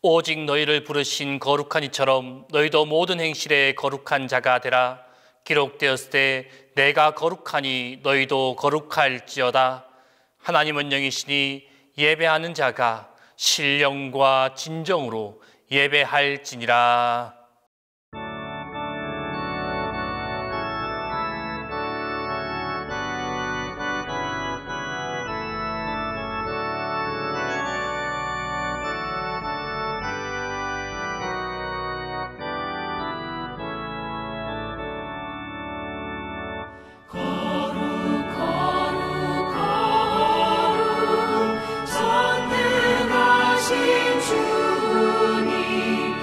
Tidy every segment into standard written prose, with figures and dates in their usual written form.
오직 너희를 부르신 거룩한 이처럼 너희도 모든 행실에 거룩한 자가 되라. 기록되었을 때 내가 거룩하니 너희도 거룩할지어다. 하나님은 영이시니 예배하는 자가 신령과 진정으로 예배할지니라. 전능하신 주님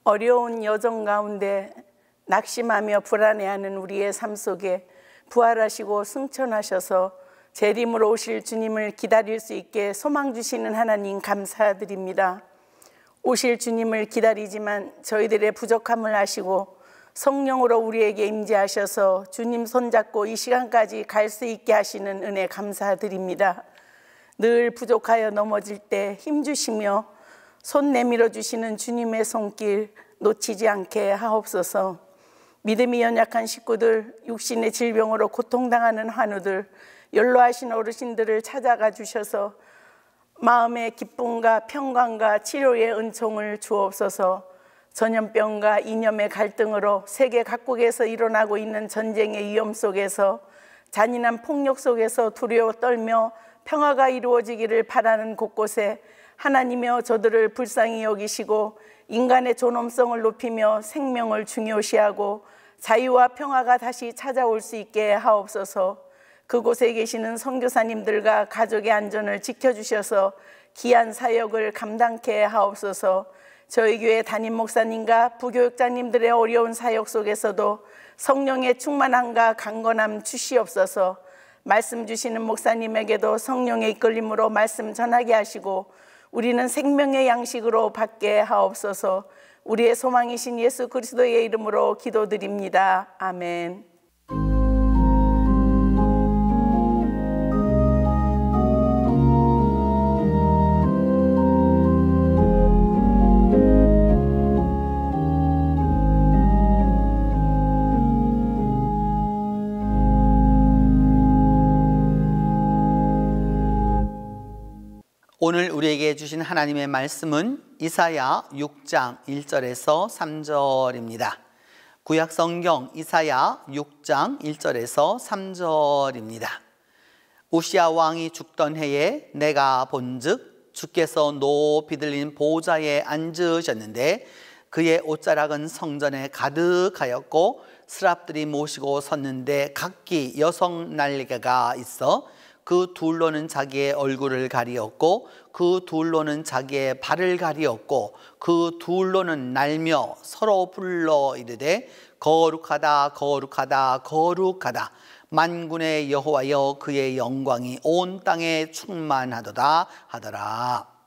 어려운 여정 가운데 낙심하며 불안해하는 우리의 삶 속에 부활하시고 승천하셔서 재림으로 오실 주님을 기다릴 수 있게 소망 주시는 하나님 감사드립니다. 오실 주님을 기다리지만 저희들의 부족함을 아시고 성령으로 우리에게 임재하셔서 주님 손잡고 이 시간까지 갈 수 있게 하시는 은혜 감사드립니다. 늘 부족하여 넘어질 때 힘주시며 손 내밀어 주시는 주님의 손길 놓치지 않게 하옵소서. 믿음이 연약한 식구들, 육신의 질병으로 고통당하는 환우들, 연로하신 어르신들을 찾아가 주셔서 마음의 기쁨과 평강과 치료의 은총을 주옵소서. 전염병과 이념의 갈등으로 세계 각국에서 일어나고 있는 전쟁의 위험 속에서 잔인한 폭력 속에서 두려워 떨며 평화가 이루어지기를 바라는 곳곳에 하나님이여 저들을 불쌍히 여기시고 인간의 존엄성을 높이며 생명을 중요시하고 자유와 평화가 다시 찾아올 수 있게 하옵소서. 그곳에 계시는 선교사님들과 가족의 안전을 지켜주셔서 귀한 사역을 감당케 하옵소서. 저희 교회 담임 목사님과 부교육장님들의 어려운 사역 속에서도 성령의 충만함과 강건함 주시옵소서. 말씀 주시는 목사님에게도 성령의 이끌림으로 말씀 전하게 하시고 우리는 생명의 양식으로 받게 하옵소서. 우리의 소망이신 예수 그리스도의 이름으로 기도드립니다. 아멘. 오늘 우리에게 주신 하나님의 말씀은 이사야 6장 1절에서 3절입니다. 구약성경 이사야 6장 1절에서 3절입니다. 우시야 왕이 죽던 해에 내가 본즉 주께서 높이 들린 보좌에 앉으셨는데 그의 옷자락은 성전에 가득하였고 스랍들이 모시고 섰는데 각기 여성 날개가 있어 그 둘로는 자기의 얼굴을 가리었고 그 둘로는 자기의 발을 가리었고 그 둘로는 날며 서로 불러 이르되 거룩하다 거룩하다 거룩하다 만군의 여호와여 그의 영광이 온 땅에 충만하도다 하더라.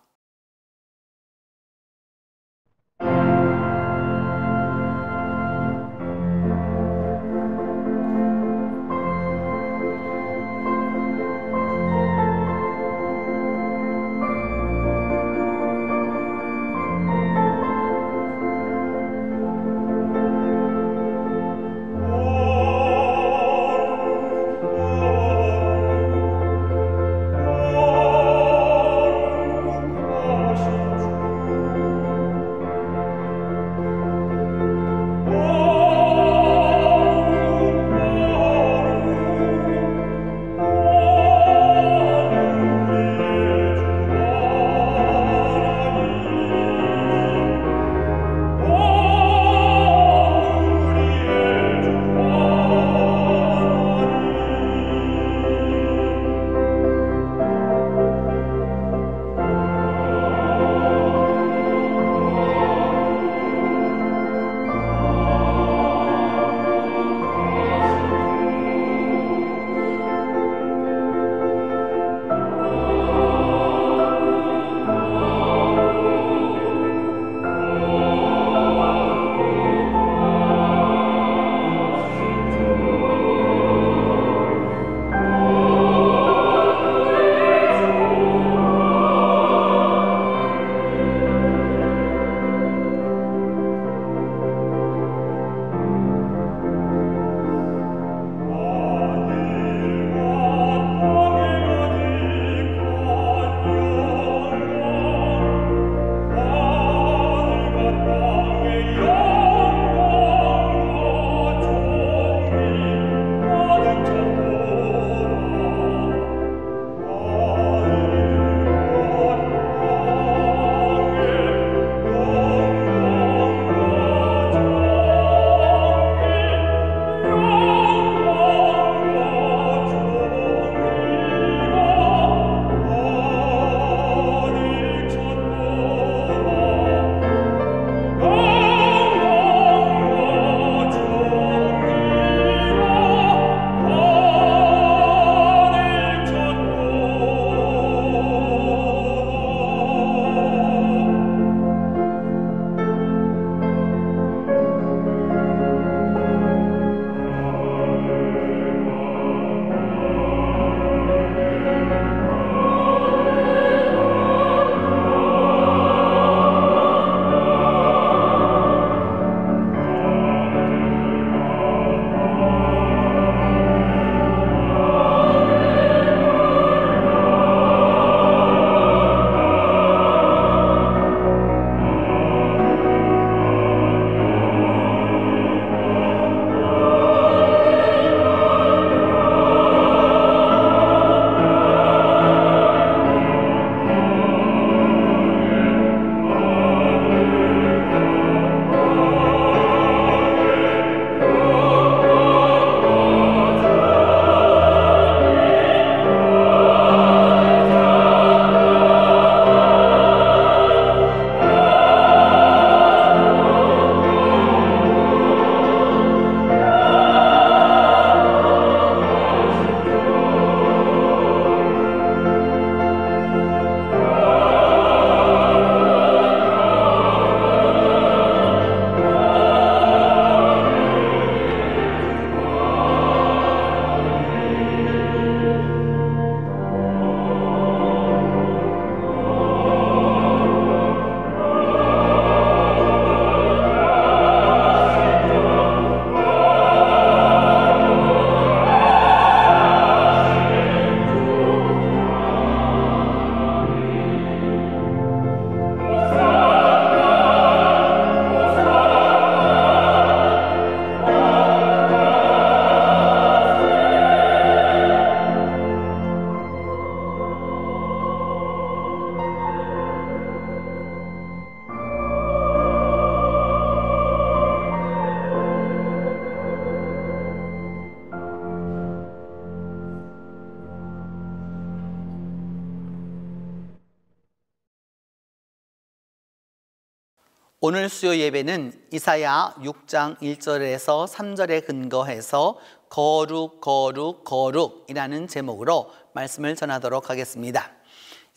오늘 수요 예배는 이사야 6장 1절에서 3절에 근거해서 거룩 거룩 거룩이라는 제목으로 말씀을 전하도록 하겠습니다.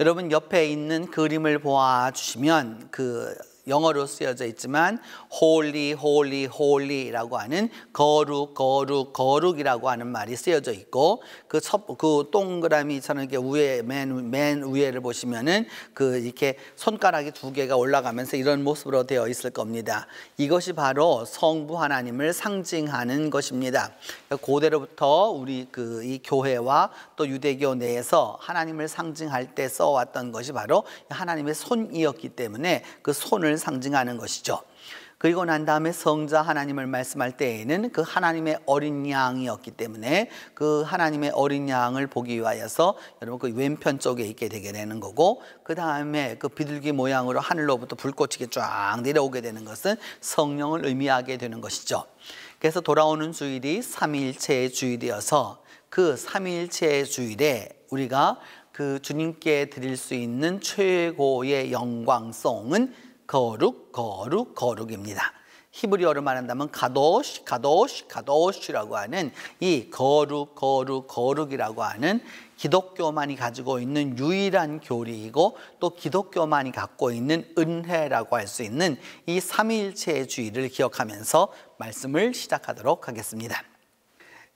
여러분 옆에 있는 그림을 보아주시면 영어로 쓰여져 있지만 holy holy holy라고 하는 거룩 거룩 거룩이라고 하는 말이 쓰여져 있고 그 동그라미처럼 이렇게 맨 위에를 보시면은 이렇게 손가락이 2개가 올라가면서 이런 모습으로 되어 있을 겁니다. 이것이 바로 성부 하나님을 상징하는 것입니다. 고대로부터 우리 이 교회와 또 유대교 내에서 하나님을 상징할 때 써왔던 것이 바로 하나님의 손이었기 때문에 그 손을 상징하는 것이죠. 그리고 난 다음에 성자 하나님을 말씀할 때에는 그 하나님의 어린 양이었기 때문에 그 하나님의 어린 양을 보기 위하여서 여러분 그 왼편 쪽에 있게 되게 되는 거고, 그 다음에 그 비둘기 모양으로 하늘로부터 불꽃이 쫙 내려오게 되는 것은 성령을 의미하게 되는 것이죠. 그래서 돌아오는 주일이 삼위일체의 주일이어서 그 삼위일체의 주일에 우리가 그 주님께 드릴 수 있는 최고의 영광송은 거룩 거룩 거룩입니다. 히브리어로 말한다면 가도시 가도시 가도시라고 하는 이 거룩 거룩 거룩이라고 하는 기독교만이 가지고 있는 유일한 교리이고 또 기독교만이 갖고 있는 은혜라고 할 수 있는 이 삼위일체의 주의를 기억하면서 말씀을 시작하도록 하겠습니다.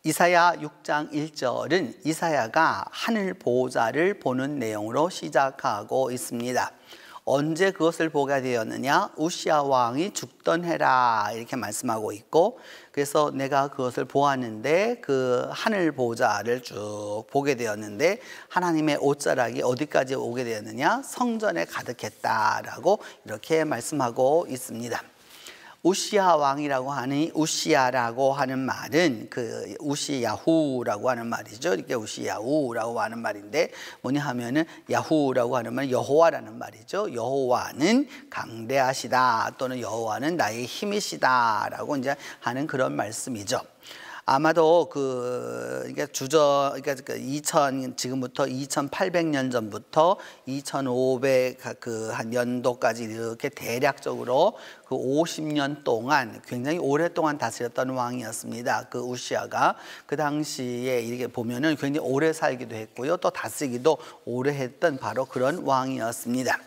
이사야 6장 1절은 이사야가 하늘 보호자를 보는 내용으로 시작하고 있습니다. 언제 그것을 보게 되었느냐? 우시야 왕이 죽던 해라 이렇게 말씀하고 있고, 그래서 내가 그것을 보았는데 그 하늘 보호자를 쭉 보게 되었는데 하나님의 옷자락이 어디까지 오게 되었느냐? 성전에 가득했다라고 이렇게 말씀하고 있습니다. 우시야 왕이라고 하는 우시야라고 하는 말은 그 우시야후라고 하는 말이죠. 이렇게 우시야후라고 하는 말인데 뭐냐 하면은 야후라고 하는 말은 여호와라는 말이죠. 여호와는 강대하시다 또는 여호와는 나의 힘이시다라고 이제 하는 그런 말씀이죠. 아마도 지금부터 2800년 전부터 2500 한 연도까지 이렇게 대략적으로 그 50년 동안 굉장히 오랫동안 다스렸던 왕이었습니다. 그 우시야가 그 당시에 이렇게 보면은 굉장히 오래 살기도 했고요. 또 다스리기도 오래 했던 바로 그런 왕이었습니다.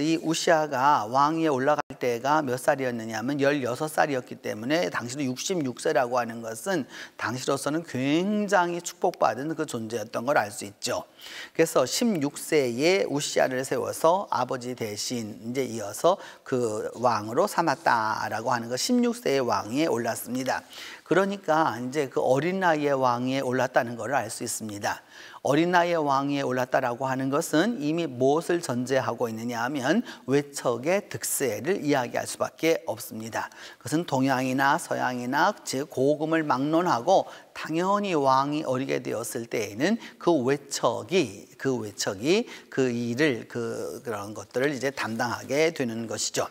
이 우시야가 왕위에 올라갈 때가 몇 살이었느냐 하면 16살이었기 때문에 당시도 66세라고 하는 것은 당시로서는 굉장히 축복받은 그 존재였던 걸 알 수 있죠. 그래서 16세에 우시야를 세워서 아버지 대신 이제 이어서 그 왕으로 삼았다라고 하는 거 16세의 왕위에 올랐습니다. 그러니까 이제 그 어린 나이에 왕위에 올랐다는 걸 알 수 있습니다. 어린 나이에 왕위에 올랐다라고 하는 것은 이미 무엇을 전제하고 있느냐 하면 외척의 득세를 이야기할 수밖에 없습니다. 그것은 동양이나 서양이나 즉 고금을 막론하고 당연히 왕이 어리게 되었을 때에는 그 외척이 그 일을 그런 것들을 이제 담당하게 되는 것이죠.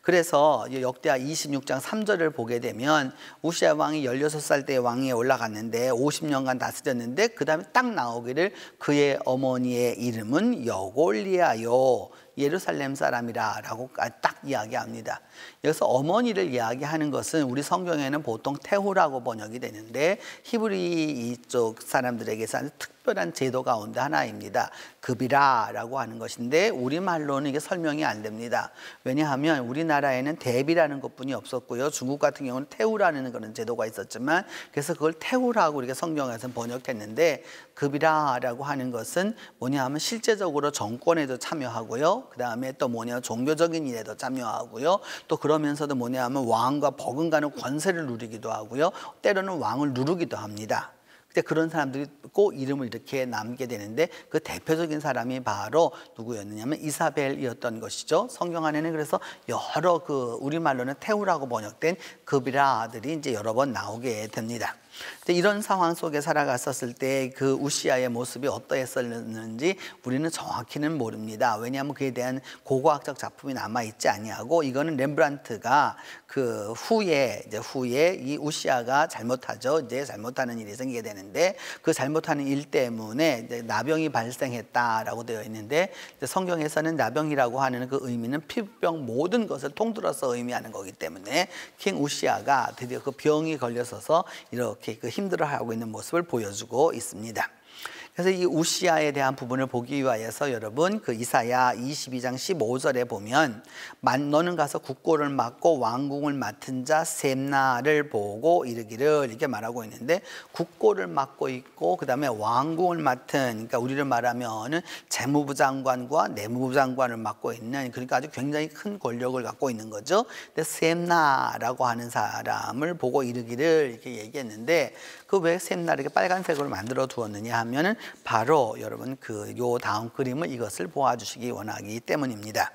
그래서 역대하 26장 3절을 보게 되면 우시야 왕이 16살 때 왕위에 올라갔는데 50년간 다스렸는데 그 다음에 딱 나오기를 그의 어머니의 이름은 여골리아요 예루살렘 사람이라 라고 딱 이야기합니다. 여기서 어머니를 이야기하는 것은 우리 성경에는 보통 태후라고 번역이 되는데 히브리 이쪽 사람들에게서 특별한 제도 가운데 하나입니다. 급이라라고 하는 것인데 우리말로는 이게 설명이 안 됩니다. 왜냐하면 우리나라에는 대비라는 것뿐이 없었고요. 중국 같은 경우는 태후라는 그런 제도가 있었지만 그래서 그걸 태후라고 이렇게 성경에서 번역했는데 급이라라고 하는 것은 뭐냐 하면 실제적으로 정권에도 참여하고요. 그 다음에 또 뭐냐 종교적인 일에도 참여하고요. 또 그러면서도 뭐냐 하면 왕과 버금가는 권세를 누리기도 하고요. 때로는 왕을 누르기도 합니다. 근데 그런 사람들이 꼭 이름을 이렇게 남게 되는데 그 대표적인 사람이 바로 누구였느냐면 이사벨이었던 것이죠. 성경 안에는 그래서 여러 우리말로는 태후라고 번역된 급이라들이 이제 여러 번 나오게 됩니다. 이런 상황 속에 살아갔었을 때 그 우시아의 모습이 어떠했었는지 우리는 정확히는 모릅니다. 왜냐하면 그에 대한 고고학적 작품이 남아 있지 아니하고, 이거는 렘브란트가 그 후에 이 우시아가 잘못하죠. 이제 잘못하는 일이 생기게 되는데, 그 잘못하는 일 때문에 이제 나병이 발생했다라고 되어 있는데, 성경에서는 나병이라고 하는 그 의미는 피부병 모든 것을 통틀어서 의미하는 거기 때문에 킹 우시아가 드디어 그 병이 걸려서서 이렇게 그 힘들어하고 있는 모습을 보여주고 있습니다. 그래서 이 우시아에 대한 부분을 보기 위하여서 여러분 그 이사야 22장 15절에 보면, 너는 가서 국고를 맡고 왕궁을 맡은 자 셈나를 보고 이르기를, 이렇게 말하고 있는데, 국고를 맡고 있고 그 다음에 왕궁을 맡은, 그러니까 우리를 말하면은 재무부 장관과 내무부 장관을 맡고 있는, 그러니까 아주 굉장히 큰 권력을 갖고 있는 거죠. 근데 셈나라고 하는 사람을 보고 이르기를 이렇게 얘기했는데, 그 왜 셈나를 이렇게 빨간색으로 만들어 두었느냐 하면은 바로 여러분 그 요 다음 그림을 이것을 보아주시기 원하기 때문입니다.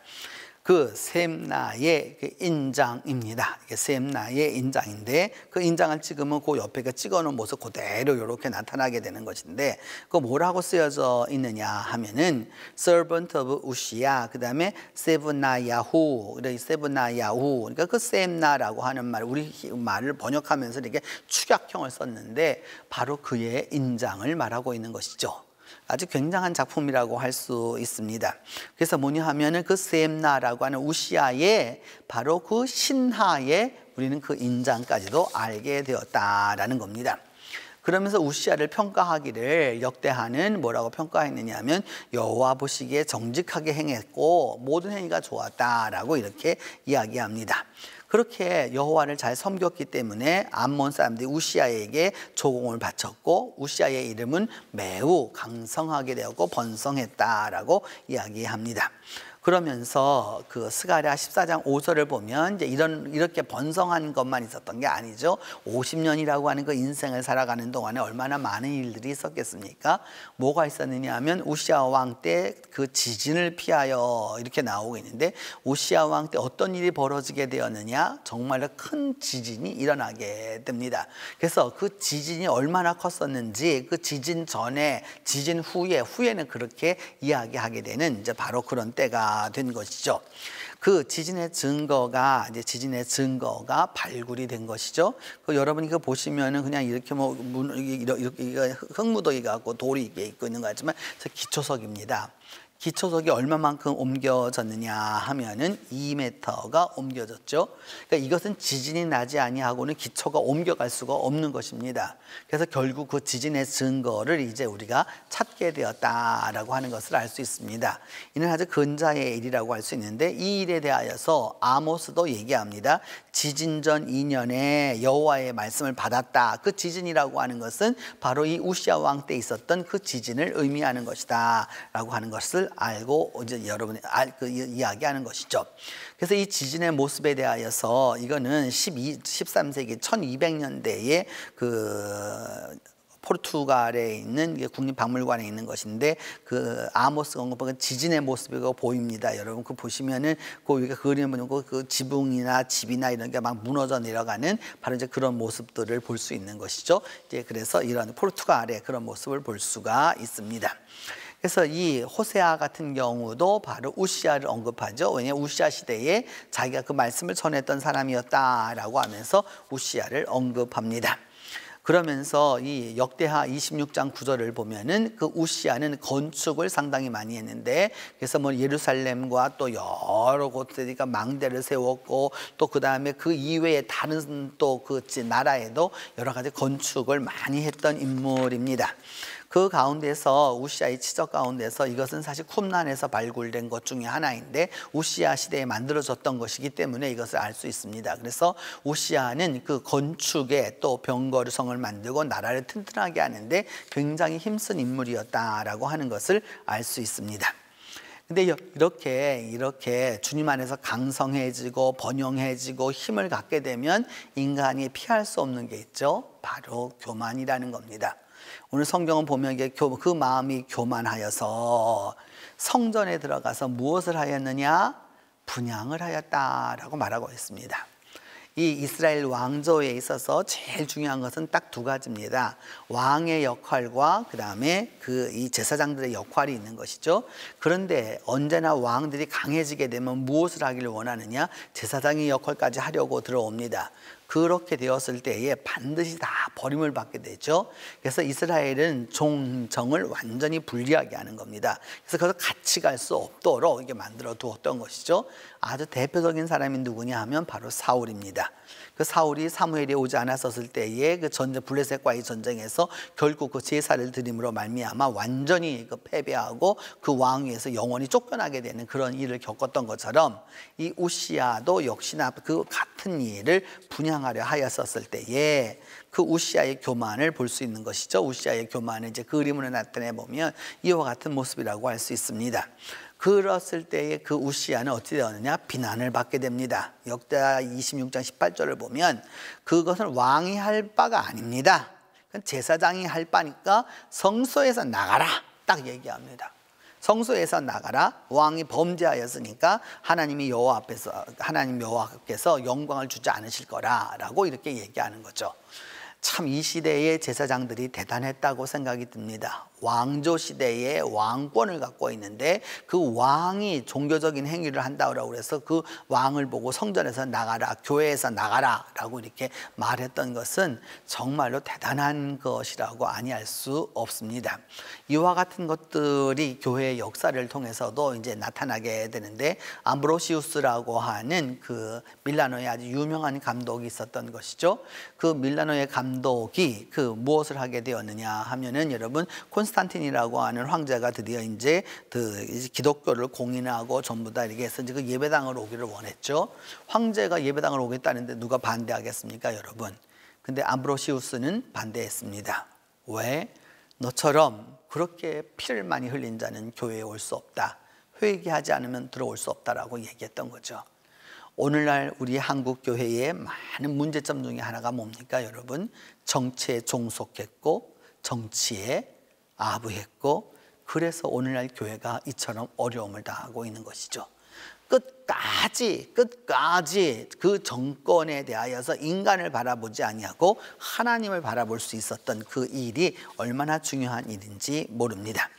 그 셈나의 그 인장입니다. 이게 셈나의 인장인데, 그 인장을 찍으면 그 옆에 그 찍어놓은 모습 그대로 이렇게 나타나게 되는 것인데, 그 뭐라고 쓰여져 있느냐 하면은 servant of 우시야, 그 다음에 세브나야후, 세브나야후, 그러니까 그 셈나라고 하는 말, 우리 말을 번역하면서 이렇게 축약형을 썼는데 바로 그의 인장을 말하고 있는 것이죠. 아주 굉장한 작품이라고 할 수 있습니다. 그래서 뭐냐 하면은 그 셈나라고 하는 우시아의 바로 그 신하에 우리는 그 인장까지도 알게 되었다라는 겁니다. 그러면서 우시아를 평가하기를, 역대하는 뭐라고 평가했느냐 하면 여호와 보시기에 정직하게 행했고 모든 행위가 좋았다라고 이렇게 이야기합니다. 그렇게 여호와를 잘 섬겼기 때문에 암몬 사람들이 우시아에게 조공을 바쳤고, 우시아의 이름은 매우 강성하게 되었고 번성했다라고 이야기합니다. 그러면서 그 스가랴 14장 5절을 보면 이제 이렇게 번성한 것만 있었던 게 아니죠. 50년이라고 하는 그 인생을 살아가는 동안에 얼마나 많은 일들이 있었겠습니까? 뭐가 있었느냐 하면 우시아 왕 때 그 지진을 피하여 이렇게 나오고 있는데, 우시아 왕 때 어떤 일이 벌어지게 되었느냐? 정말로 큰 지진이 일어나게 됩니다. 그래서 그 지진이 얼마나 컸었는지, 그 지진 전에, 지진 후에는 그렇게 이야기하게 되는 이제 바로 그런 때가 된 것이죠. 그 지진의 증거가 발굴이 된 것이죠. 그 여러분 이거 보시면은 그냥 이렇게 이렇게 흙무더기 갖고 돌이 이게 있고 있는 것 같지만 기초석입니다. 기초석이 얼마만큼 옮겨졌느냐 하면은 2m가 옮겨졌죠. 그러니까 이것은 지진이 나지 아니하고는 기초가 옮겨갈 수가 없는 것입니다. 그래서 결국 그 지진의 증거를 이제 우리가 찾게 되었다라고 하는 것을 알 수 있습니다. 이는 아주 근자의 일이라고 할 수 있는데, 이 일에 대하여서 아모스도 얘기합니다. 지진 전 2년에 여호와의 말씀을 받았다. 그 지진이라고 하는 것은 바로 이 우시아 왕 때 있었던 그 지진을 의미하는 것이다라고 하는 것을 알고 이제 여러분이 이야기하는 것이죠. 그래서 이 지진의 모습에 대하여서 이거는 13세기 1200년대에 그 포르투갈에 있는 국립박물관에 있는 것인데, 그 아모스 언급한 지진의 모습이 보입니다. 여러분 그 보시면은 그 그림을 보면 그 지붕이나 집이나 이런 게 막 무너져 내려가는 바로 이제 그런 모습들을 볼 수 있는 것이죠. 이제 그래서 이런 포르투갈의 그런 모습을 볼 수가 있습니다. 그래서 이 호세아 같은 경우도 바로 우시아를 언급하죠. 왜냐하면 우시아 시대에 자기가 그 말씀을 전했던 사람이었다라고 하면서 우시아를 언급합니다. 그러면서 이 역대하 26장 9절을 보면은 그 우시아는 건축을 상당히 많이 했는데, 그래서 뭐 예루살렘과 또 여러 곳들이니까 망대를 세웠고, 또 그 다음에 그 이외에 다른 또 그 나라에도 여러 가지 건축을 많이 했던 인물입니다. 그 가운데서 우시아의 치적 가운데서 이것은 사실 쿰란에서 발굴된 것 중에 하나인데, 우시아 시대에 만들어졌던 것이기 때문에 이것을 알 수 있습니다. 그래서 우시아는 그 건축에 또 병거성을 만들고 나라를 튼튼하게 하는데 굉장히 힘쓴 인물이었다라고 하는 것을 알 수 있습니다. 근데 이렇게 주님 안에서 강성해지고 번영해지고 힘을 갖게 되면 인간이 피할 수 없는 게 있죠. 바로 교만이라는 겁니다. 오늘 성경은 보면 그 마음이 교만하여서 성전에 들어가서 무엇을 하였느냐? 분향을 하였다라고 말하고 있습니다. 이 이스라엘 왕조에 있어서 제일 중요한 것은 딱 두 가지입니다. 왕의 역할과 그 다음에 이 제사장들의 역할이 있는 것이죠. 그런데 언제나 왕들이 강해지게 되면 무엇을 하기를 원하느냐? 제사장의 역할까지 하려고 들어옵니다. 그렇게 되었을 때에 반드시 다 버림을 받게 되죠. 그래서 이스라엘은 종정을 완전히 분리하게 하는 겁니다. 그래서 그것을 같이 갈 수 없도록 이게 만들어 두었던 것이죠. 아주 대표적인 사람이 누구냐 하면 바로 사울입니다. 그 사울이 사무엘이 오지 않았었을 때에 그 전쟁 블레셋과의 전쟁에서 결국 그 제사를 드림으로 말미암아 완전히 그 패배하고 그 왕위에서 영원히 쫓겨나게 되는 그런 일을 겪었던 것처럼 이 우시야도 역시나 그 같은 일을 분양하려 하였었을 때에 그 우시야의 교만을 볼 수 있는 것이죠. 우시야의 교만을 이제 그림으로 나타내 보면 이와 같은 모습이라고 할 수 있습니다. 그랬을 때에 그 우시야는 어찌 되었느냐? 비난을 받게 됩니다. 역대하 26장 18절을 보면 그것은 왕이 할 바가 아닙니다. 제사장이 할 바니까 성소에서 나가라 딱 얘기합니다. 성소에서 나가라. 왕이 범죄하였으니까 하나님 여호와께서 영광을 주지 않으실 거라라고 이렇게 얘기하는 거죠. 참 이 시대의 제사장들이 대단했다고 생각이 듭니다. 왕조 시대에 왕권을 갖고 있는데 그 왕이 종교적인 행위를 한다고 해서 그 왕을 보고 성전에서 나가라, 교회에서 나가라 라고 이렇게 말했던 것은 정말로 대단한 것이라고 아니할 수 없습니다. 이와 같은 것들이 교회의 역사를 통해서도 이제 나타나게 되는데, 암브로시우스라고 하는 그 밀라노의 아주 유명한 감독이 있었던 것이죠. 그 밀라노의 감독이 그 무엇을 하게 되었느냐 하면은, 여러분, 콘스탄틴이라고 하는 황제가 드디어 이제 기독교를 공인하고 전부 다 이렇게 해서 그 예배당을 오기를 원했죠. 황제가 예배당을 오겠다는데 누가 반대하겠습니까, 여러분? 근데 암브로시우스는 반대했습니다. 왜? 너처럼 그렇게 피를 많이 흘린 자는 교회에 올 수 없다. 회개하지 않으면 들어올 수 없다라고 얘기했던 거죠. 오늘날 우리 한국 교회의 많은 문제점 중에 하나가 뭡니까, 여러분? 정치에 종속했고 정치에 아부했고, 그래서 오늘날 교회가 이처럼 어려움을 당하고 있는 것이죠. 끝까지 그 정권에 대하여서 인간을 바라보지 아니하고 하나님을 바라볼 수 있었던 그 일이 얼마나 중요한 일인지 모릅니다.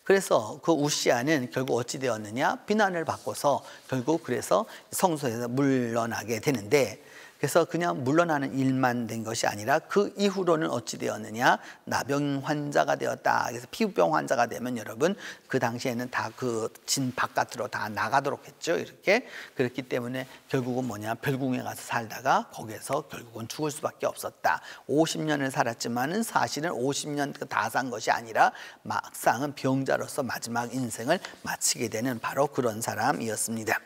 그래서 그 우시야는 결국 어찌 되었느냐? 비난을 받고서 결국 그래서 성소에서 물러나게 되는데, 그래서 그냥 물러나는 일만 된 것이 아니라 그 이후로는 어찌 되었느냐? 나병 환자가 되었다. 그래서 피부병 환자가 되면 여러분, 그 당시에는 다 그 진 바깥으로 다 나가도록 했죠. 이렇게. 그렇기 때문에 결국은 뭐냐? 별궁에 가서 살다가 거기에서 결국은 죽을 수밖에 없었다. 50년을 살았지만은 사실은 50년 다 산 것이 아니라 막상은 병자로서 마지막 인생을 마치게 되는 바로 그런 사람이었습니다.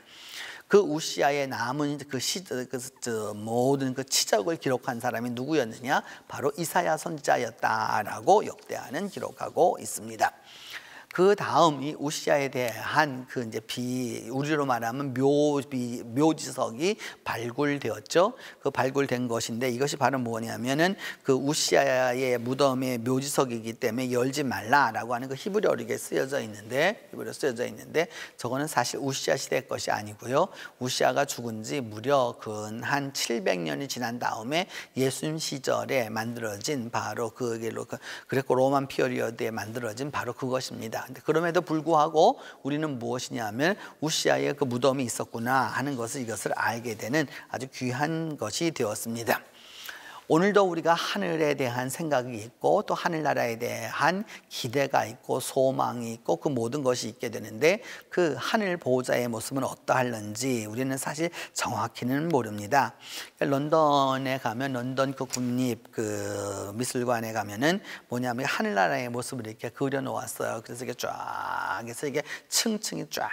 그 우시야의 남은 모든 그 치적을 기록한 사람이 누구였느냐? 바로 이사야 선지자였다라고 역대하는 기록하고 있습니다. 그 다음 이 우시야에 대한 그 이제 우리로 말하면 묘지석이 발굴되었죠. 그 발굴된 것인데, 이것이 바로 뭐냐면은 그 우시야의 무덤의 묘지석이기 때문에 열지 말라라고 하는 그 히브리어로 쓰여져 있는데, 저거는 사실 우시야 시대 것이 아니고요. 우시야가 죽은 지 무려 한 700년이 지난 다음에 예수님 시절에 만들어진 바로 그레코 로만 피어리어드에 만들어진 바로 그것입니다. 근데 그럼에도 불구하고 우리는 무엇이냐면 우시야의 그 무덤이 있었구나 하는 이것을 알게 되는 아주 귀한 것이 되었습니다. 오늘도 우리가 하늘에 대한 생각이 있고 또 하늘나라에 대한 기대가 있고 소망이 있고 그 모든 것이 있게 되는데, 그 하늘 보호자의 모습은 어떠할는지 우리는 사실 정확히는 모릅니다. 런던에 가면 런던 그 국립 그 미술관에 가면은 뭐냐면 하늘나라의 모습을 이렇게 그려 놓았어요. 그래서 이게 쫙 해서 이게 층층이 쫙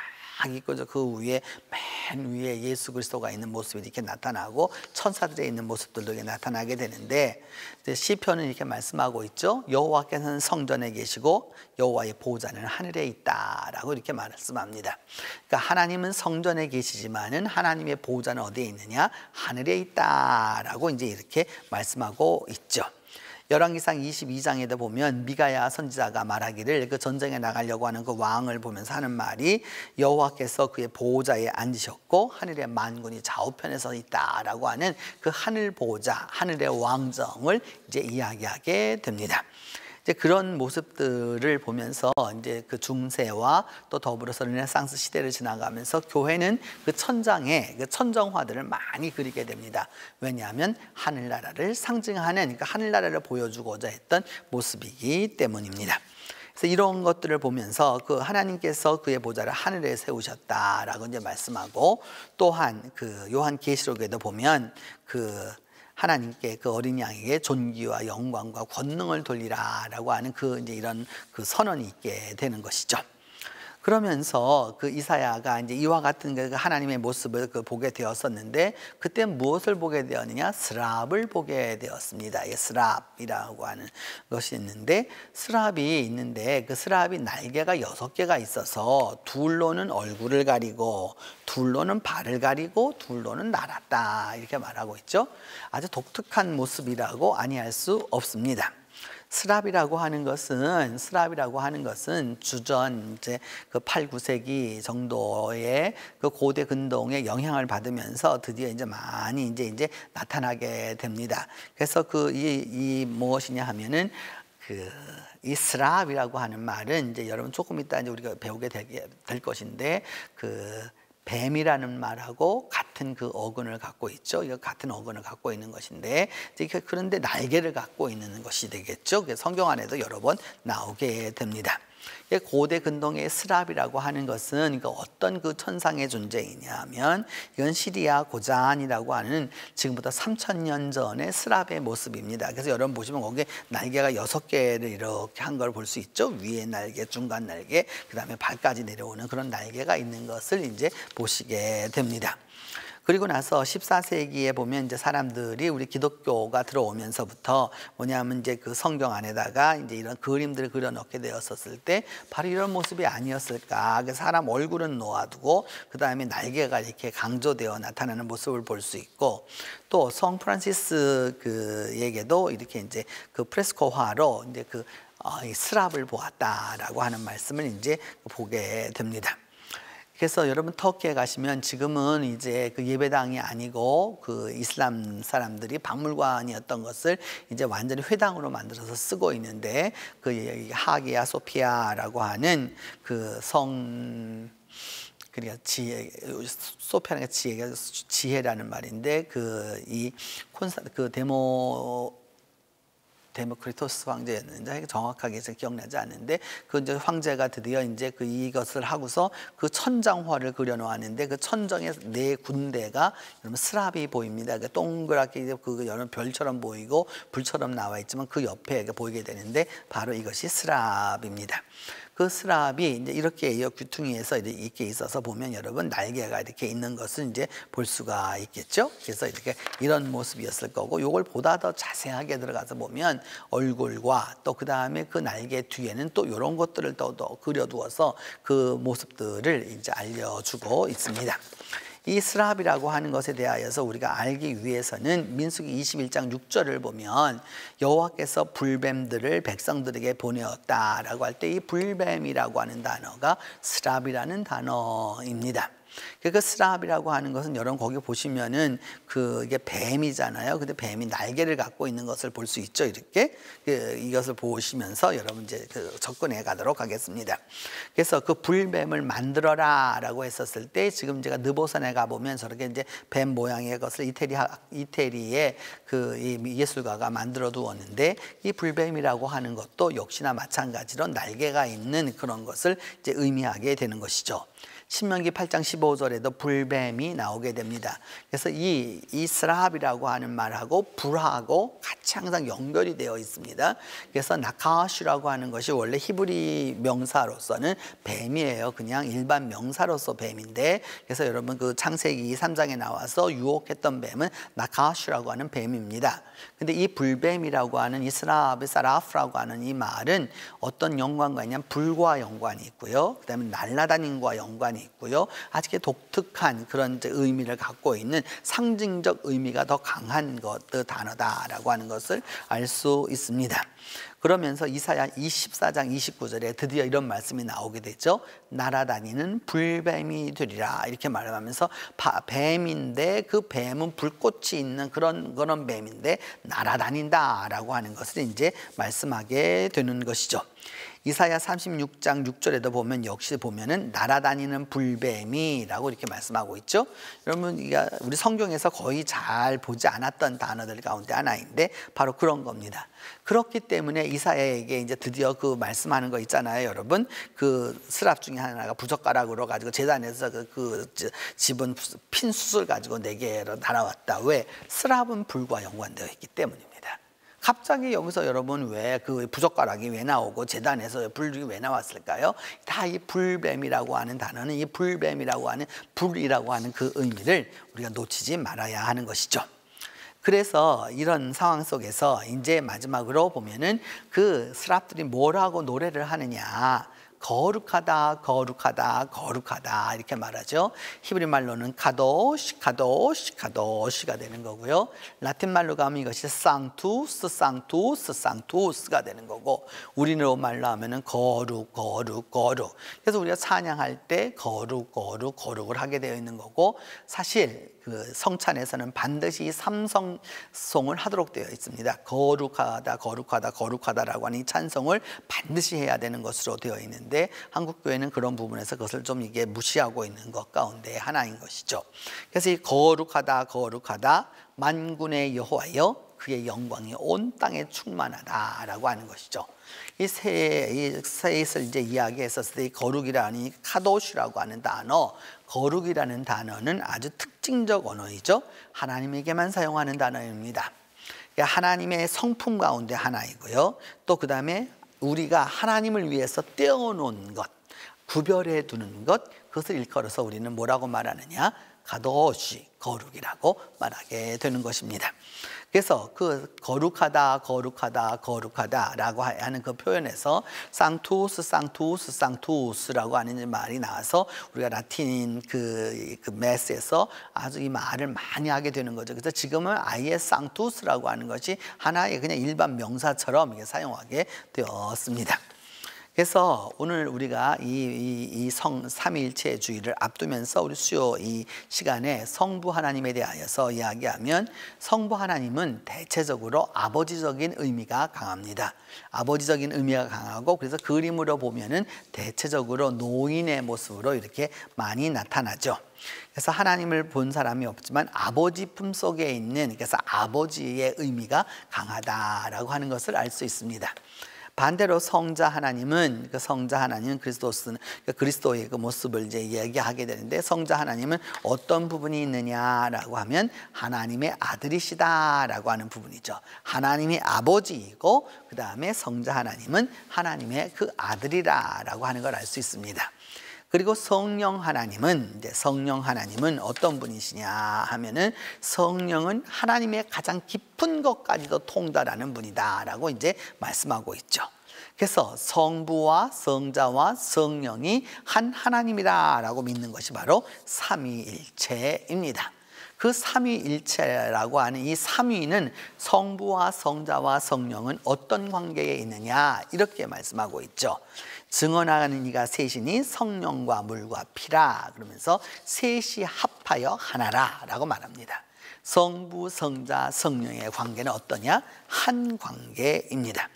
있고 그 위에 맨 위에 예수 그리스도가 있는 모습이 이렇게 나타나고 천사들이 있는 모습들도 이렇게 나타나게 되는데, 시편은 이렇게 말씀하고 있죠. 여호와께서는 성전에 계시고 여호와의 보호자는 하늘에 있다라고 이렇게 말씀합니다. 그러니까 하나님은 성전에 계시지만은 하나님의 보호자는 어디에 있느냐? 하늘에 있다라고 이제 이렇게 말씀하고 있죠. 열왕기상 22장에도 보면 미가야 선지자가 말하기를 그 전쟁에 나가려고 하는 그 왕을 보면서 하는 말이 여호와께서 그의 보호자에 앉으셨고 하늘의 만군이 좌우편에 서 있다라고 하는 그 하늘 보호자, 하늘의 왕정을 이제 이야기하게 됩니다. 이제 그런 모습들을 보면서 이제 그 중세와 또 더불어서 르네상스 시대를 지나가면서 교회는 그 천장에 그 천정화들을 많이 그리게 됩니다. 왜냐하면 하늘나라를 상징하는, 그러니까 하늘나라를 보여주고자 했던 모습이기 때문입니다. 그래서 이런 것들을 보면서 그 하나님께서 그의 보좌를 하늘에 세우셨다라고 이제 말씀하고, 또한 그 요한계시록에도 보면 그 하나님께 그 어린 양에게 존귀와 영광과 권능을 돌리라라고 하는 그 이제 이런 그 선언이 있게 되는 것이죠. 그러면서 그 이사야가 이제 이와 같은 그 하나님의 모습을 그 보게 되었었는데, 그때 무엇을 보게 되었느냐? 스랍을 보게 되었습니다. 스랍이라고 하는 것이 있는데, 스랍이 있는데 그 스랍이 날개가 6개가 있어서 둘로는 얼굴을 가리고 둘로는 발을 가리고 둘로는 날았다, 이렇게 말하고 있죠. 아주 독특한 모습이라고 아니할 수 없습니다. 스랍이라고 하는 것은 주전 이제 그 8, 9세기 정도의 그 고대 근동의 영향을 받으면서 드디어 이제 많이 이제 나타나게 됩니다. 그래서 이 무엇이냐 하면은 이 스랍이라고 하는 말은 이제 여러분 조금 이따 이제 우리가 배우게 될 것인데, 뱀이라는 말하고 같은 그 어근을 갖고 있죠. 같은 어근을 갖고 있는 것인데, 그런데 날개를 갖고 있는 것이 되겠죠. 성경 안에도 여러 번 나오게 됩니다. 고대 근동의 스랍이라고 하는 것은 어떤 그 천상의 존재이냐 하면, 이건 시리아 고잔이라고 하는 지금부터 3000년 전의 스랍의 모습입니다. 그래서 여러분 보시면 거기에 날개가 6개를 이렇게 한 걸 볼 수 있죠. 위에 날개, 중간 날개, 그 다음에 발까지 내려오는 그런 날개가 있는 것을 이제 보시게 됩니다. 그리고 나서 14세기에 보면 이제 사람들이 우리 기독교가 들어오면서부터 뭐냐면 이제 그 성경 안에다가 이제 이런 그림들을 그려넣게 되었었을 때 바로 이런 모습이 아니었을까. 사람 얼굴은 놓아두고 그 다음에 날개가 이렇게 강조되어 나타나는 모습을 볼 수 있고, 또 성 프란시스 그에게도 이렇게 이제 그 프레스코화로 이제 이 스랍을 보았다라고 하는 말씀을 이제 보게 됩니다. 그래서 여러분 터키에 가시면 지금은 이제 그 예배당이 아니고 그 이슬람 사람들이 박물관이었던 것을 이제 완전히 회당으로 만들어서 쓰고 있는데, 그 하기야 소피아라고 하는 그 성, 그러니까 소피아는 지혜라는 말인데, 데모크리토스 황제였는데 정확하게 기억나지 않는데, 그 이제 황제가 드디어 이제 이것을 하고서 그 천장화를 그려놓았는데, 그 천정의 4군데가 여러분 스랍이 보입니다. 동그랗게 이제 여러분 별처럼 보이고 불처럼 나와 있지만 그 옆에 보이게 되는데 바로 이것이 스랍입니다. 그 스랍이 이제 이렇게 귀퉁이에서 이렇게 있어서 보면 여러분 날개가 이렇게 있는 것을 이제 볼 수가 있겠죠. 그래서 이렇게 이런 모습이었을 거고, 요걸 보다 더 자세하게 들어가서 보면 얼굴과 또 그 다음에 그 날개 뒤에는 또 이런 것들을 더 그려두어서 그 모습들을 이제 알려주고 있습니다. 이 스랍이라고 하는 것에 대하여서 우리가 알기 위해서는 민수기 21장 6절을 보면 여호와께서 불뱀들을 백성들에게 보내었다라고 할 때 이 불뱀이라고 하는 단어가 스랍이라는 단어입니다. 그 스랍이라고 하는 것은 여러분 거기 보시면은 이게 뱀이잖아요. 근데 뱀이 날개를 갖고 있는 것을 볼 수 있죠. 이렇게 이것을 보시면서 여러분 이제 접근해 가도록 하겠습니다. 그래서 그 불뱀을 만들어라라고 했었을 때, 지금 제가 느보산에 가 보면 저렇게 이제 뱀 모양의 것을 이태리의 이 예술가가 만들어 두었는데, 이 불뱀이라고 하는 것도 역시나 마찬가지로 날개가 있는 그런 것을 이제 의미하게 되는 것이죠. 신명기 8장 15절에도 불뱀이 나오게 됩니다. 그래서 이 스랍이라고 하는 말하고 불하고 같이 항상 연결이 되어 있습니다. 그래서 나카슈라고 하는 것이 원래 히브리 명사로서는 뱀이에요. 그냥 일반 명사로서 뱀인데, 그래서 여러분 그 창세기 3장에 나와서 유혹했던 뱀은 나카슈라고 하는 뱀입니다. 근데 이 불뱀이라고 하는 이 사라프라고 하는 이 말은 어떤 연관과 있냐면 불과 연관이 있고요. 그 다음에 날라다님과 연관이 사람이 있고요. 아주 독특한 그런 이제 의미를 갖고 있는 상징적 의미가 더 강한 그 단어다라고 하는 것을 알 수 있습니다. 그러면서 이사야 24장 29절에 드디어 이런 말씀이 나오게 되죠. 날아다니는 불뱀이 되리라 이렇게 말하면서 뱀인데 그 뱀은 불꽃이 있는 그런 뱀인데 날아다닌다라고 하는 것을 이제 말씀하게 되는 것이죠. 이사야 36장 6절에도 보면 역시 보면은 날아다니는 불뱀이라고 이렇게 말씀하고 있죠. 여러분 우리 성경에서 거의 잘 보지 않았던 단어들 가운데 하나인데 바로 그런 겁니다. 그렇기 때문에 이사야에게 이제 드디어 그 말씀하는 거 있잖아요, 여러분. 그 스랍 중에 하나가 부젓가락으로 가지고 제단에서 그 집은 핀 숯을 가지고 내게로 날아왔다. 왜? 스랍은 불과 연관되어 있기 때문입니다. 갑자기 여기서 여러분 왜 그 부젓가락이 왜 나오고 제단에서 불이 왜 나왔을까요? 다 이 불뱀이라고 하는 단어는 이 불뱀이라고 하는 불이라고 하는 그 의미를 우리가 놓치지 말아야 하는 것이죠. 그래서 이런 상황 속에서 이제 마지막으로 보면은 그 스랍들이 뭐라고 노래를 하느냐. 거룩하다, 거룩하다, 거룩하다 이렇게 말하죠. 히브리 말로는 카도시, 카도시, 카도시가 되는 거고요. 라틴 말로 가면 이것이 상투스, 상투스, 상투스가 되는 거고, 우리나라 말로 하면은 거룩, 거룩, 거룩. 그래서 우리가 찬양할 때 거룩, 거룩, 거룩을 하게 되어 있는 거고, 사실 그 성찬에서는 반드시 이 삼성송을 하도록 되어 있습니다. 거룩하다, 거룩하다, 거룩하다라고 하는 이 찬송을 반드시 해야 되는 것으로 되어 있는데 한국교회는 그런 부분에서 그것을 좀 이게 무시하고 있는 것 가운데 하나인 것이죠. 그래서 이 거룩하다, 거룩하다, 만군의 여호와여 그의 영광이 온 땅에 충만하다라고 하는 것이죠. 이 셋을 이제 이야기했었을 때 이 거룩이라는 이 카도시라고 하는 단어, 거룩이라는 단어는 아주 특징적 언어이죠. 하나님에게만 사용하는 단어입니다. 하나님의 성품 가운데 하나이고요. 또 그 다음에 우리가 하나님을 위해서 떼어놓은 것, 구별해 두는 것, 그것을 일컬어서 우리는 뭐라고 말하느냐? 가도시, 거룩이라고 말하게 되는 것입니다. 그래서 그 거룩하다, 거룩하다, 거룩하다라고 하는 그 표현에서 상투스, 상투스, 상투스라고 하는 말이 나와서 우리가 라틴 그 메스에서 아주 이 말을 많이 하게 되는 거죠. 그래서 지금은 아예 상투스라고 하는 것이 하나의 그냥 일반 명사처럼 이게 사용하게 되었습니다. 그래서 오늘 우리가 이 삼위일체의 주의를 앞두면서 우리 수요 이 시간에 성부 하나님에 대하여서 이야기하면 성부 하나님은 대체적으로 아버지적인 의미가 강합니다. 아버지적인 의미가 강하고 그래서 그림으로 보면은 대체적으로 노인의 모습으로 이렇게 많이 나타나죠. 그래서 하나님을 본 사람이 없지만 아버지 품속에 있는 그래서 아버지의 의미가 강하다라고 하는 것을 알 수 있습니다. 반대로 성자 하나님은 그리스도의 그 모습을 이제 이야기하게 되는데 성자 하나님은 어떤 부분이 있느냐라고 하면 하나님의 아들이시다라고 하는 부분이죠. 하나님의 아버지이고 그 다음에 성자 하나님은 하나님의 그 아들이라고 하는 걸 알 수 있습니다. 그리고 성령 하나님은 어떤 분이시냐 하면은 성령은 하나님의 가장 깊은 것까지도 통달하는 분이다라고 이제 말씀하고 있죠. 그래서 성부와 성자와 성령이 한 하나님이다라고 믿는 것이 바로 삼위일체입니다. 그 삼위일체라고 하는 이 삼위는 성부와 성자와 성령은 어떤 관계에 있느냐 이렇게 말씀하고 있죠. 증언하는 이가 셋이니 성령과 물과 피라 그러면서 셋이 합하여 하나라 라고 말합니다. 성부, 성자, 성령의 관계는 어떠냐? 한 관계입니다.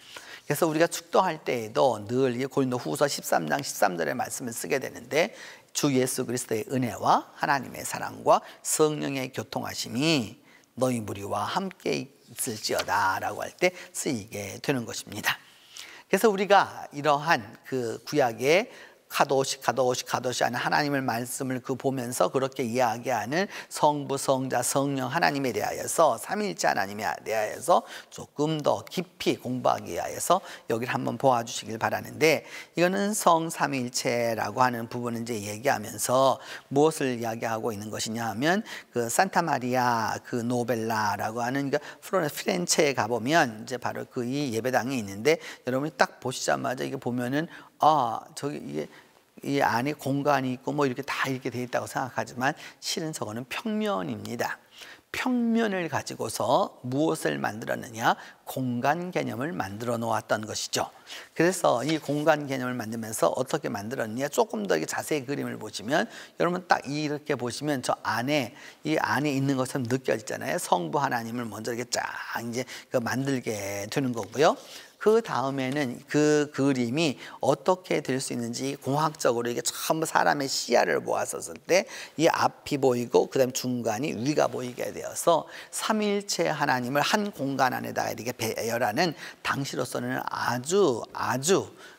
그래서 우리가 축도할 때에도 늘 고린도후서 13장 13절의 말씀을 쓰게 되는데 주 예수 그리스도의 은혜와 하나님의 사랑과 성령의 교통하심이 너희 무리와 함께 있을지어다 라고 할 때 쓰이게 되는 것입니다. 그래서 우리가 이러한 그 구약의 카도시 하는 하나님의 말씀을 보면서 그렇게 이야기하는 성부, 성자, 성령 하나님에 대하여서 삼위일체 하나님에 대하여서 조금 더 깊이 공부하기 위하여서 여기를 한번 보아주시길 바라는데 이거는 성삼위일체라고 하는 부분을 이제 얘기하면서 무엇을 이야기하고 있는 것이냐 하면 그 산타 마리아 그 노벨라라고 하는 그 피렌체에 가보면 이제 바로 그 이 예배당이 있는데 여러분이 딱 보시자마자 이게 보면은 저기 이게 이 안에 공간이 있고 뭐 이렇게 다 이렇게 돼 있다고 생각하지만 실은 저거는 평면입니다. 평면을 가지고서 무엇을 만들었느냐? 공간 개념을 만들어 놓았던 것이죠. 그래서 이 공간 개념을 만들면서 어떻게 만들었느냐? 조금 더 자세히 그림을 보시면 여러분 딱 이렇게 보시면 저 안에 이 안에 있는 것처럼 느껴지잖아요. 성부 하나님을 먼저 이렇게 쫙 이제 만들게 되는 거고요. 그 다음에는 그 그림이 어떻게 될 수 있는지 공학적으로 이게 전부 사람의 시야를 모았었을 때 이 앞이 보이고 그다음 중간이 위가 보이게 되어서 삼위일체 하나님을 한 공간 안에다가 이렇게 배열하는 당시로서는 아주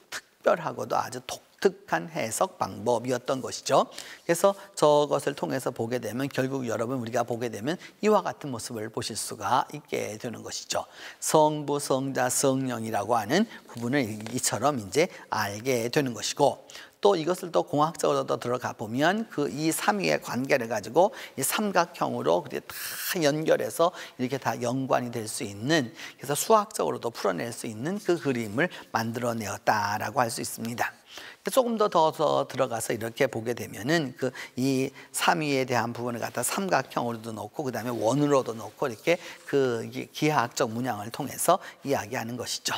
특별하고도 아주 독특한 해석 방법이었던 것이죠. 그래서 저것을 통해서 보게 되면 결국 여러분 우리가 보게 되면 이와 같은 모습을 보실 수가 있게 되는 것이죠. 성부, 성자, 성령이라고 하는 부분을 이처럼 이제 알게 되는 것이고, 또 이것을 또 공학적으로 또 들어가 보면 그 이 삼위의 관계를 가지고 이 삼각형으로 그렇게 다 연결해서 이렇게 다 연관이 될 수 있는, 그래서 수학적으로도 풀어낼 수 있는 그 그림을 만들어내었다라고 할 수 있습니다. 조금 더 들어가서 이렇게 보게 되면은 그 이 삼위에 대한 부분을 갖다 삼각형으로도 놓고 그다음에 원으로도 놓고 이렇게 그 기하학적 문양을 통해서 이야기하는 것이죠.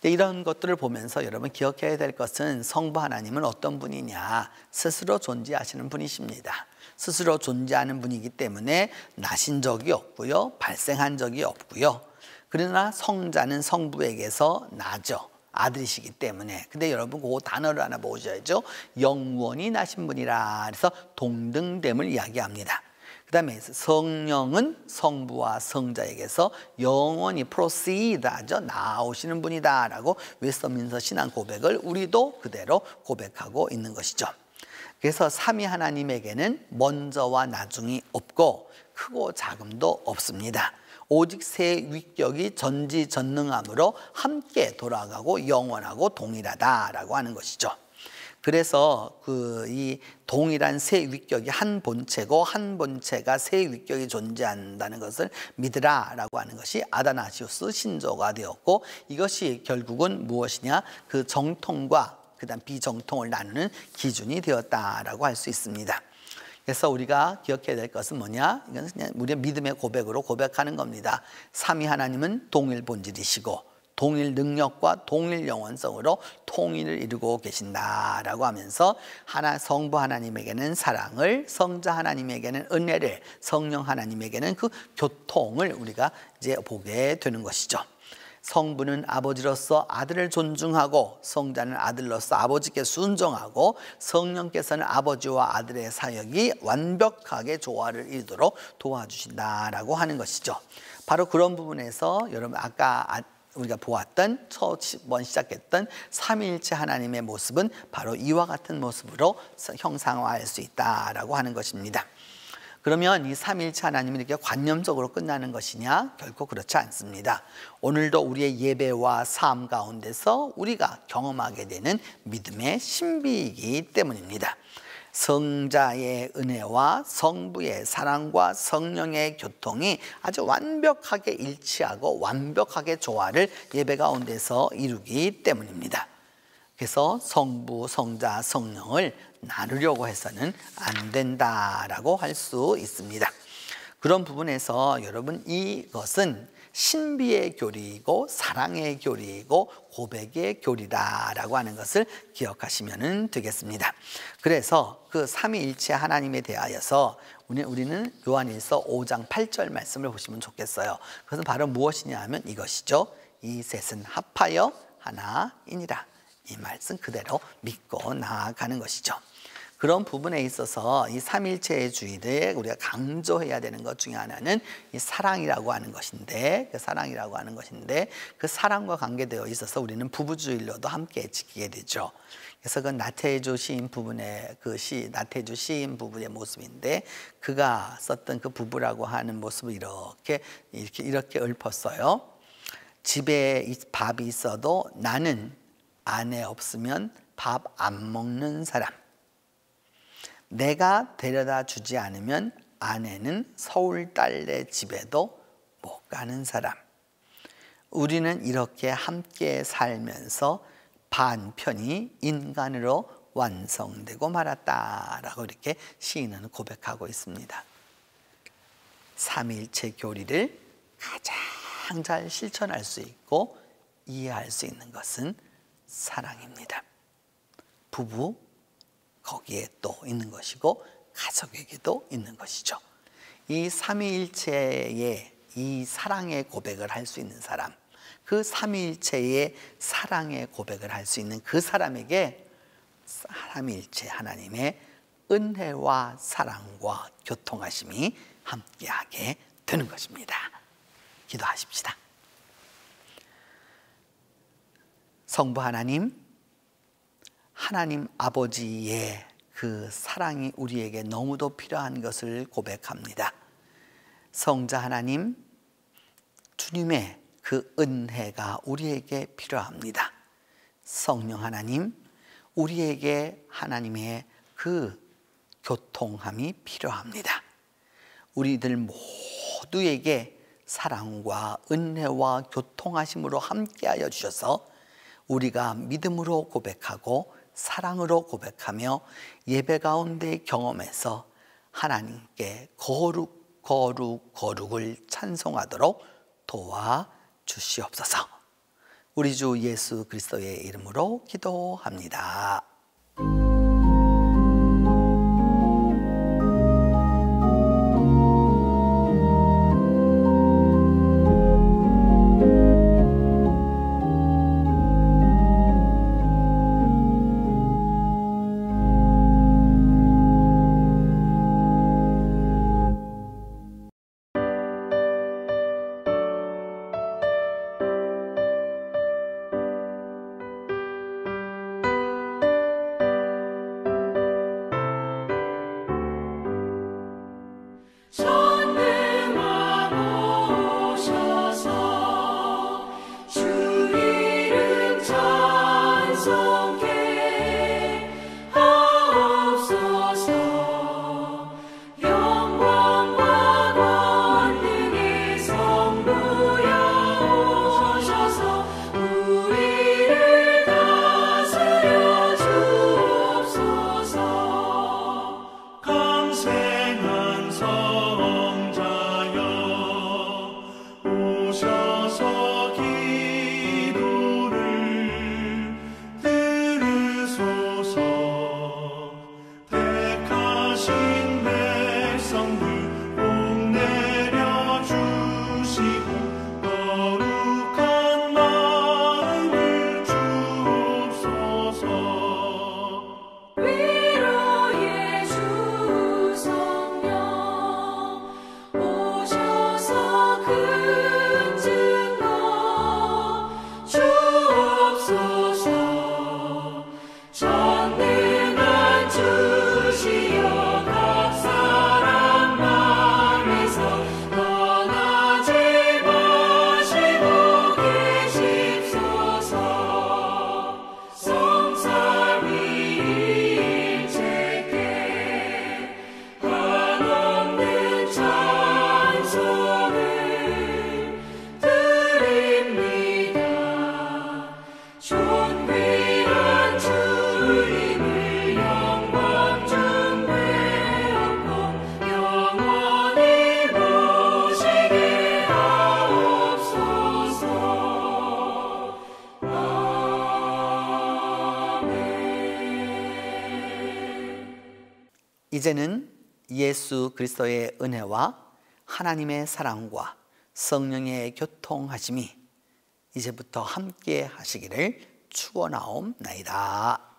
이런 것들을 보면서 여러분 기억해야 될 것은 성부 하나님은 어떤 분이냐? 스스로 존재하시는 분이십니다. 스스로 존재하는 분이기 때문에 나신 적이 없고요, 발생한 적이 없고요. 그러나 성자는 성부에게서 나죠. 아들이시기 때문에. 근데 여러분 그 단어를 하나 보셔야죠. 영원히 나신 분이라. 그래서 동등됨을 이야기합니다. 그 다음에 성령은 성부와 성자에게서 영원히 proceed 하죠. 나오시는 분이다 라고 웨스트민스터 신앙 고백을 우리도 그대로 고백하고 있는 것이죠. 그래서 삼위 하나님에게는 먼저와 나중이 없고 크고 작음도 없습니다. 오직 세 위격이 전지전능함으로 함께 돌아가고 영원하고 동일하다라고 하는 것이죠. 그래서 이 동일한 세 위격이 한 본체고 한 본체가 세 위격이 존재한다는 것을 믿으라라고 하는 것이 아다나시우스 신조가 되었고, 이것이 결국은 무엇이냐? 그 정통과 그다음 비정통을 나누는 기준이 되었다라고 할 수 있습니다. 그래서 우리가 기억해야 될 것은 뭐냐? 이건 그냥 우리의 믿음의 고백으로 고백하는 겁니다. 삼위 하나님은 동일 본질이시고 동일 능력과 동일 영원성으로 통일을 이루고 계신다라고 하면서 성부 하나님에게는 사랑을, 성자 하나님에게는 은혜를, 성령 하나님에게는 그 교통을 우리가 이제 보게 되는 것이죠. 성부는 아버지로서 아들을 존중하고 성자는 아들로서 아버지께 순종하고 성령께서는 아버지와 아들의 사역이 완벽하게 조화를 이루도록 도와주신다라고 하는 것이죠. 바로 그런 부분에서 여러분 아까 우리가 보았던 처음 시작했던 삼위일체 하나님의 모습은 바로 이와 같은 모습으로 형상화할 수 있다라고 하는 것입니다. 그러면 이 삼위일체 하나님이 이렇게 관념적으로 끝나는 것이냐? 결코 그렇지 않습니다. 오늘도 우리의 예배와 삶 가운데서 우리가 경험하게 되는 믿음의 신비이기 때문입니다. 성자의 은혜와 성부의 사랑과 성령의 교통이 아주 완벽하게 일치하고 완벽하게 조화를 예배 가운데서 이루기 때문입니다. 그래서 성부, 성자, 성령을 나누려고 해서는 안 된다라고 할 수 있습니다. 그런 부분에서 여러분 이것은 신비의 교리이고 사랑의 교리이고 고백의 교리다라고 하는 것을 기억하시면 되겠습니다. 그래서 그 삼위일체 하나님에 대하여서 우리는 요한일서 5장 8절 말씀을 보시면 좋겠어요. 그것은 바로 무엇이냐 하면 이것이죠. 이 셋은 합하여 하나이니라. 이 말씀 그대로 믿고 나아가는 것이죠. 그런 부분에 있어서 이 삼일체의 주의를 우리가 강조해야 되는 것 중에 하나는 이 사랑이라고 하는 것인데, 그 사랑과 관계되어 있어서 우리는 부부주일로도 함께 지키게 되죠. 그래서 그 나태주 시인 부분의 나태주 시인 부부의 모습인데, 그가 썼던 그 부부라고 하는 모습을 이렇게 읊었어요. 집에 밥이 있어도 나는 아내 없으면 밥 안 먹는 사람. 내가 데려다 주지 않으면 아내는 서울 딸네 집에도 못 가는 사람. 우리는 이렇게 함께 살면서 반편이 인간으로 완성되고 말았다라고 이렇게 시인은 고백하고 있습니다. 삼위일체 교리를 가장 잘 실천할 수 있고 이해할 수 있는 것은 사랑입니다. 부부 거기에 또 있는 것이고 가족에게도 있는 것이죠. 이 삼위일체의 이 사랑의 고백을 할 수 있는 사람, 그 삼위일체의 사랑의 고백을 할 수 있는 그 사람에게 삼위일체 하나님의 은혜와 사랑과 교통하심이 함께하게 되는 것입니다. 기도하십시다. 성부 하나님, 하나님 아버지의 그 사랑이 우리에게 너무도 필요한 것을 고백합니다. 성자 하나님, 주님의 그 은혜가 우리에게 필요합니다. 성령 하나님, 우리에게 하나님의 그 교통함이 필요합니다. 우리들 모두에게 사랑과 은혜와 교통하심으로 함께하여 주셔서 우리가 믿음으로 고백하고 사랑으로 고백하며 예배 가운데 경험해서 하나님께 거룩을 찬송하도록 도와주시옵소서. 우리 주 예수 그리스도의 이름으로 기도합니다. 이제는 예수 그리스도의 은혜와 하나님의 사랑과 성령의 교통하심이 이제부터 함께 하시기를 축원하옵나이다.